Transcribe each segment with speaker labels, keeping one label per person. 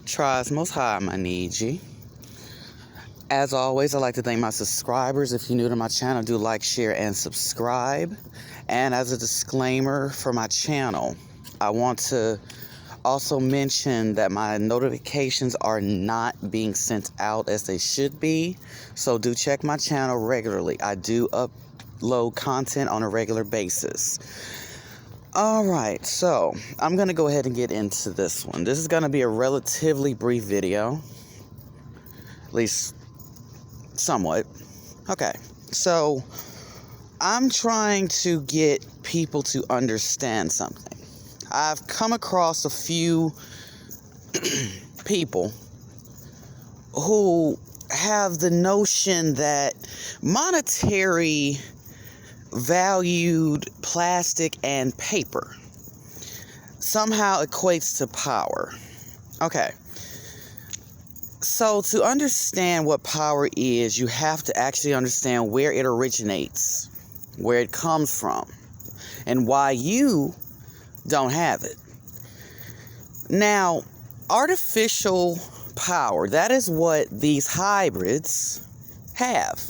Speaker 1: Tries most high, my Niji. As always, I'd like to thank my subscribers. If you're new to my channel, do like, share, and subscribe. And as a disclaimer for my channel, I want to also mention that my notifications are not being sent out as they should be. So do check my channel regularly. I do upload content on a regular basis. Alright, so I'm going to go ahead and get into this one. This is going to be a relatively brief video. At least somewhat. Okay, so I'm trying to get people to understand something. I've come across a few people who have the notion that monetary valued plastic and paper somehow equates to power. Okay. So to understand what power is, you have to actually understand where it originates, where it comes from, and why you don't have it. Now, artificial power, that is what these hybrids have.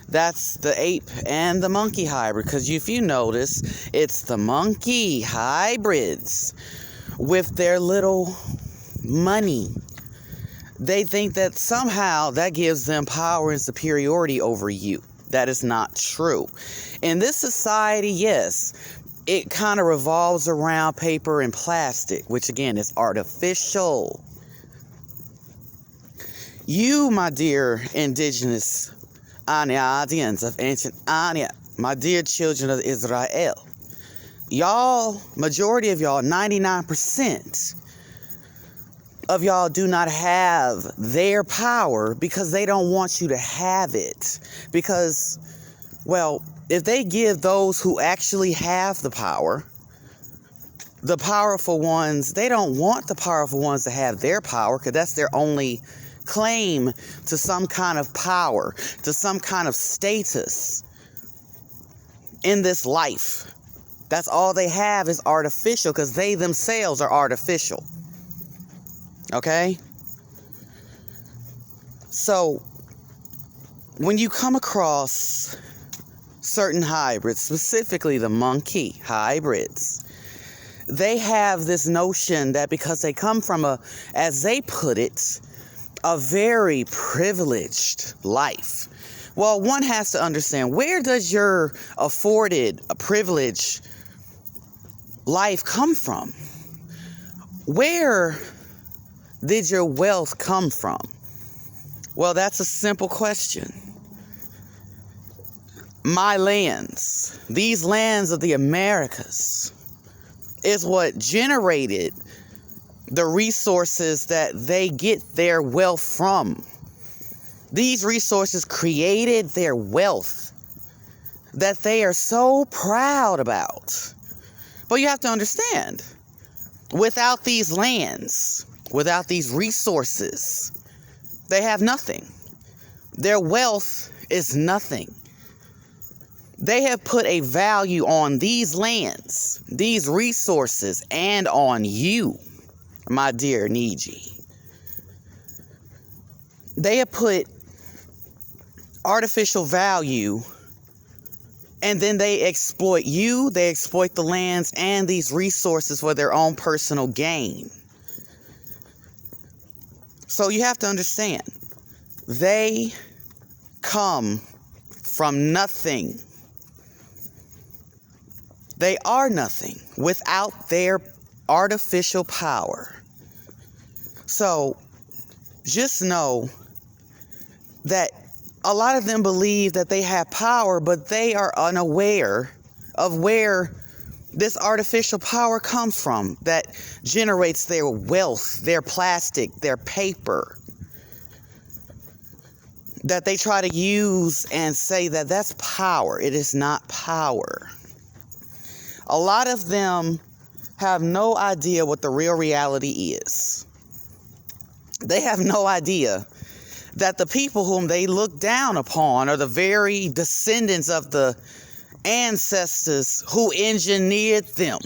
Speaker 1: That's the ape and the monkey hybrid, because if you notice, it's the monkey hybrids with their little money. They think that somehow that gives them power and superiority over you. That is not true. In this society, yes, it kind of revolves around paper and plastic, which again is artificial. You, my dear indigenous audience of ancient Anya, my dear children of Israel, y'all, majority of y'all, 99% of y'all do not have their power because they don't want you to have it. Because, well, if they give those who actually have the powerful ones, they don't want the powerful ones to have their power because that's their only claim to some kind of power, to some kind of status in this life. That's all they have is artificial because they themselves are artificial. Okay? So, when you come across certain hybrids, specifically the monkey hybrids, they have this notion that because they come from as they put it, a very privileged life. Well, one has to understand, where does your afforded a privileged life come from? Where did your wealth come from? Well, that's a simple question. My lands, these lands of the Americas, is what generated the resources that they get their wealth from. These resources created their wealth that they are so proud about. But you have to understand, without these lands, without these resources, they have nothing. Their wealth is nothing. They have put a value on these lands, these resources, and on you, my dear Niji. They have put artificial value, and then they exploit you, they exploit the lands and these resources for their own personal gain. So you have to understand, they come from nothing. They are nothing without their artificial power. So just know that a lot of them believe that they have power, but they are unaware of where this artificial power comes from that generates their wealth, their plastic, their paper, that they try to use and say that that's power. It is not power. A lot of them have no idea what the real reality is. They have no idea that the people whom they look down upon are the very descendants of the ancestors who engineered them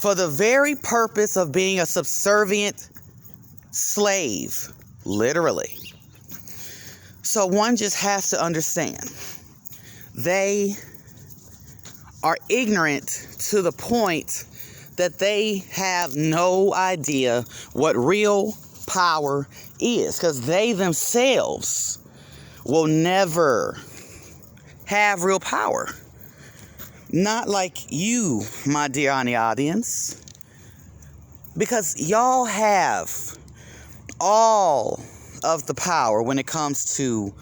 Speaker 1: for the very purpose of being a subservient slave, literally. So one just has to understand, they are ignorant to the point that they have no idea what real power is, because they themselves will never have real power. Not like you, my dear Ani audience, because y'all have all of the power when it comes to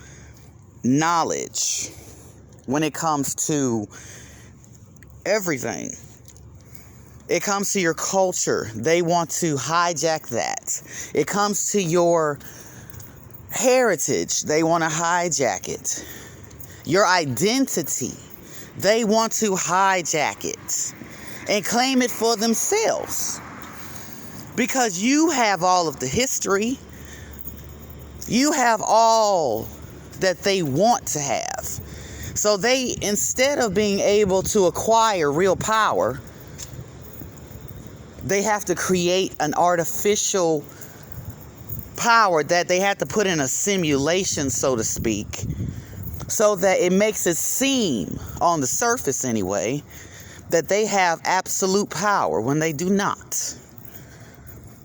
Speaker 1: knowledge, when it comes to everything. It comes to your culture. They want to hijack that. It comes to your heritage. They want to hijack it. Your identity. They want to hijack it and claim it for themselves. Because you have all of the history. You have all that they want to have. So they, instead of being able to acquire real power, they have to create an artificial power that they have to put in a simulation, so to speak, so that it makes it seem, on the surface anyway, that they have absolute power when they do not.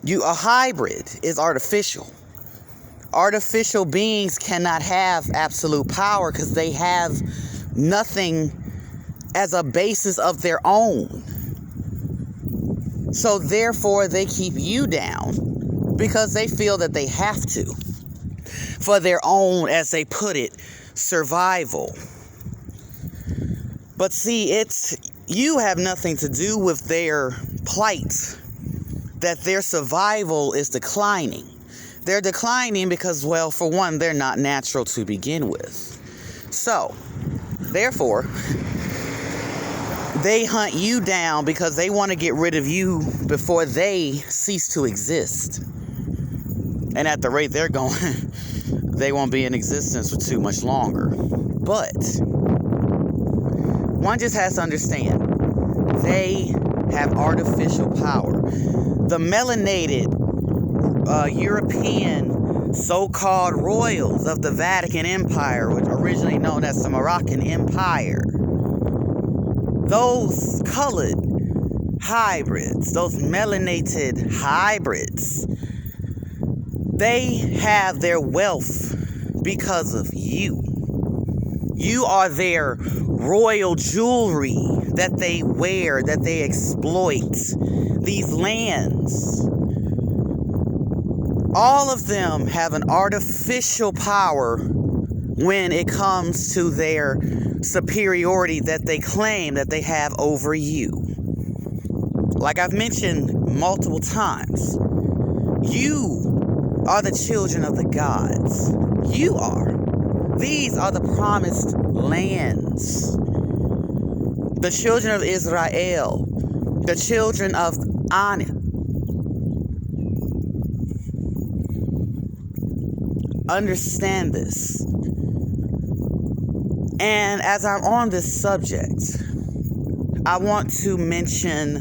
Speaker 1: A hybrid is artificial. Artificial beings cannot have absolute power because they have nothing as a basis of their own. So therefore, they keep you down because they feel that they have to for their own, as they put it, survival. But see, you have nothing to do with their plight, that their survival is declining. They're declining because, well, for one, they're not natural to begin with. So, therefore, they hunt you down because they want to get rid of you before they cease to exist. And at the rate they're going, they won't be in existence for too much longer. But one just has to understand, they have artificial power. The melanated European so-called royals of the Vatican Empire, which originally known as the Moroccan Empire, those colored hybrids, those melanated hybrids, they have their wealth because of you. You are their royal jewelry that they wear, that they exploit. These lands, all of them have an artificial power when it comes to their superiority that they claim that they have over you. Like I've mentioned multiple times, you are the children of the gods. You are. These are the promised lands. The children of Israel, the children of Anak. Understand this. And as I'm on this subject, I want to mention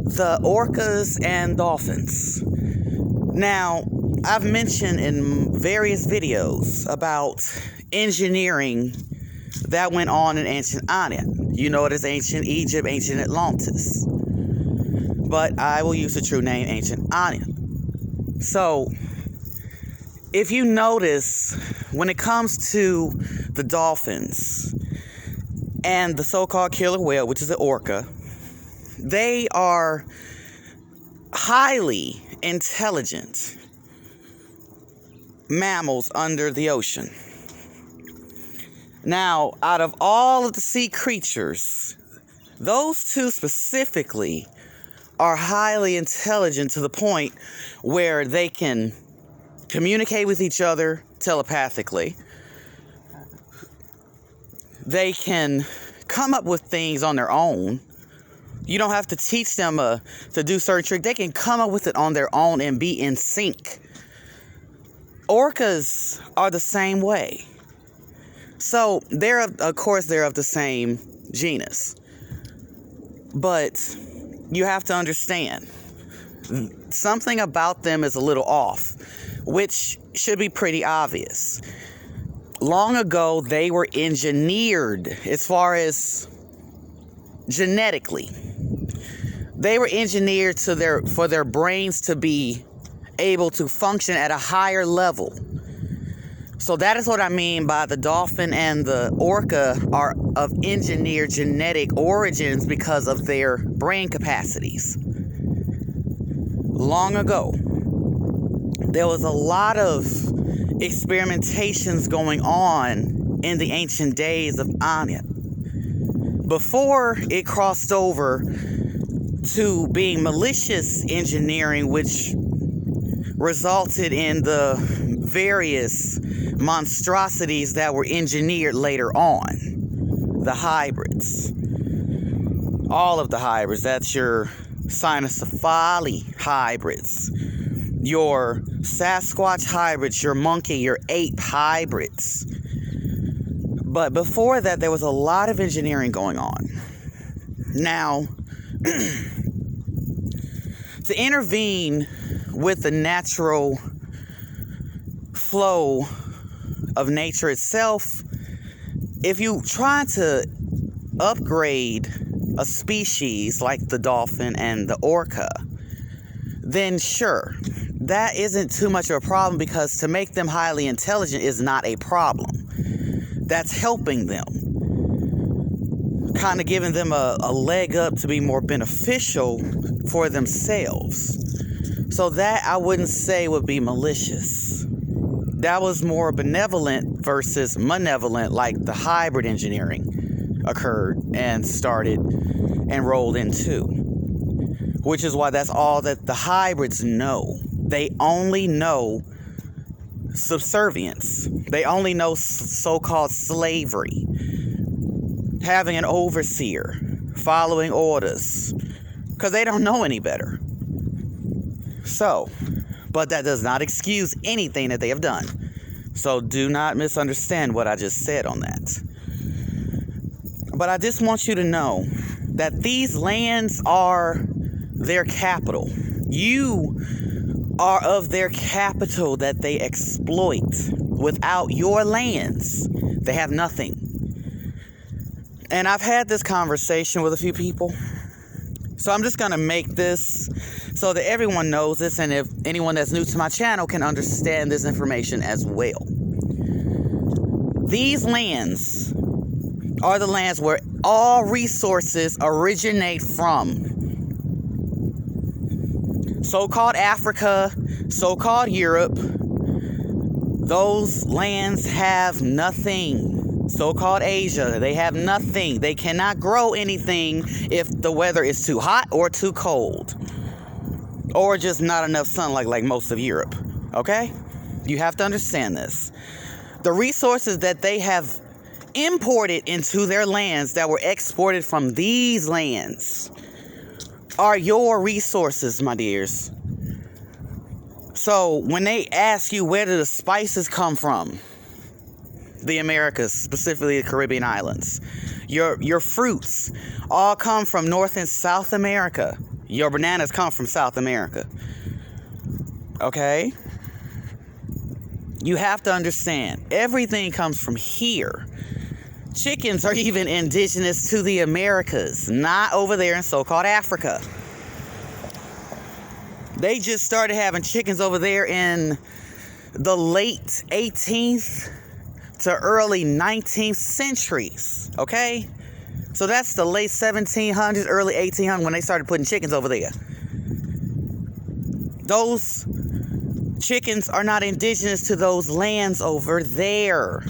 Speaker 1: the orcas and dolphins. Now, I've mentioned in various videos about engineering that went on in ancient Anak. You know it as ancient Egypt, ancient Atlantis. But I will use the true name, ancient Anak. So, if you notice, when it comes to the dolphins and the so-called killer whale, which is the orca, they are highly intelligent mammals under the ocean. Now, out of all of the sea creatures, those two specifically are highly intelligent to the point where they can communicate with each other telepathically. They can come up with things on their own. You don't have to teach them to do certain tricks. They can come up with it on their own and be in sync. Orcas are the same way. So, they're of the same genus. But you have to understand something about them is a little off, which should be pretty obvious. Long ago, they were engineered as far as genetically. They were engineered for their brains to be able to function at a higher level. So that is what I mean by the dolphin and the orca are of engineered genetic origins because of their brain capacities. Long ago, there was a lot of experimentations going on in the ancient days of Anya. Before it crossed over to being malicious engineering, which resulted in the various monstrosities that were engineered later on. The hybrids. All of the hybrids. That's your cynocephali hybrids, your Sasquatch hybrids, your monkey, your ape hybrids. But before that, there was a lot of engineering going on. Now, to intervene with the natural flow of nature itself, if you try to upgrade a species like the dolphin and the orca, then sure, that isn't too much of a problem, because to make them highly intelligent is not a problem. That's helping them, kind of giving them a leg up to be more beneficial for themselves. So that I wouldn't say would be malicious. That was more benevolent versus malevolent, like the hybrid engineering occurred and started and rolled into. Which is why that's all that the hybrids know. They only know subservience. They only know so-called slavery. Having an overseer, following orders, because they don't know any better. So, but that does not excuse anything that they have done. So do not misunderstand what I just said on that. But I just want you to know that these lands are their capital. You are of their capital that they exploit. Without your lands, they have nothing. And I've had this conversation with a few people. So I'm just going to make this so that everyone knows this, and if anyone that's new to my channel can understand this information as well. These lands are the lands where all resources originate from. So-called Africa, so-called Europe, those lands have nothing. So-called Asia, they have nothing. They cannot grow anything if the weather is too hot or too cold. Or just not enough sunlight like most of Europe. Okay? You have to understand this. The resources that they have imported into their lands that were exported from these lands are your resources, my dears. So when they ask you where do the spices come from, the Americas, specifically the Caribbean islands, your fruits all come from North and South America. Your bananas come from South America. Okay? You have to understand, everything comes from here. Chickens are even indigenous to the Americas, not over there in so-called Africa. They just started having chickens over there in the late 18th to early 19th centuries, okay? So that's the late 1700s, early 1800s when they started putting chickens over there. Those chickens are not indigenous to those lands over there.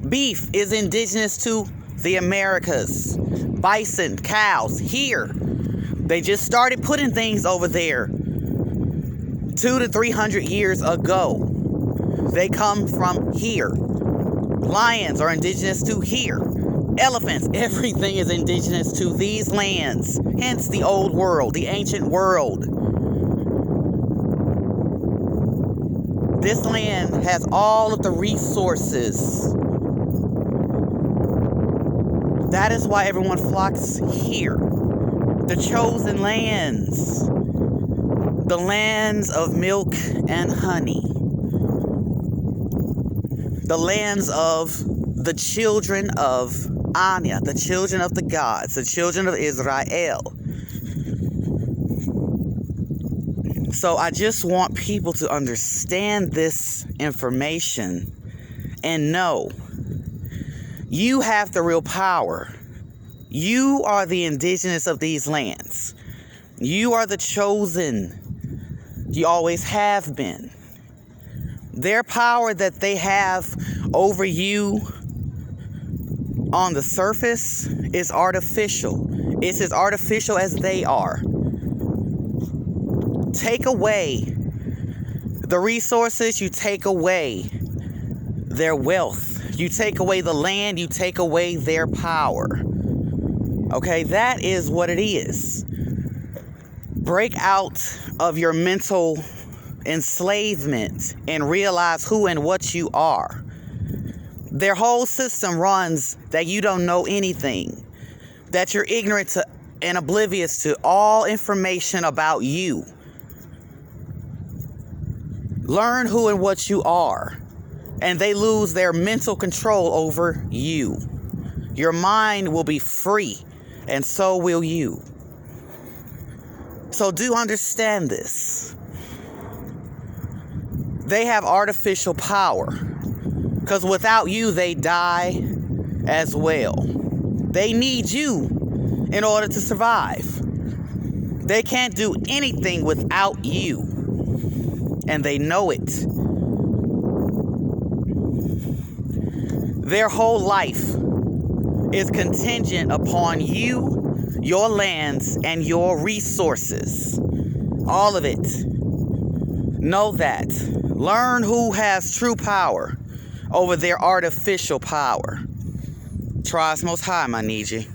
Speaker 1: Beef is indigenous to the Americas. Bison, cows, here. They just started putting things over there 200 to 300 years ago. They come from here. Lions are indigenous to here. Elephants, everything is indigenous to these lands. Hence the old world, the ancient world. This land has all of the resources. That is why everyone flocks here. The chosen lands. The lands of milk and honey. The lands of the children of Anya, the children of the gods, the children of Israel. So I just want people to understand this information and know you have the real power. You are the indigenous of these lands. You are the chosen. You always have been. Their power that they have over you on the surface is artificial. It's as artificial as they are. Take away the resources, you take away their wealth, you take away the land, you take away their power. Okay, that is what it is. Break out of your mental enslavement and realize who and what you are. Their whole system runs that you don't know anything, that you're ignorant to and oblivious to all information about you. Learn who and what you are, and they lose their mental control over you. Your mind will be free, and so will you. So do understand this. They have artificial power, because without you, they die as well. They need you in order to survive. They can't do anything without you. And they know it. Their whole life is contingent upon you, your lands, and your resources. All of it. Know that. Learn who has true power over their artificial power. Try as most high, my Niji.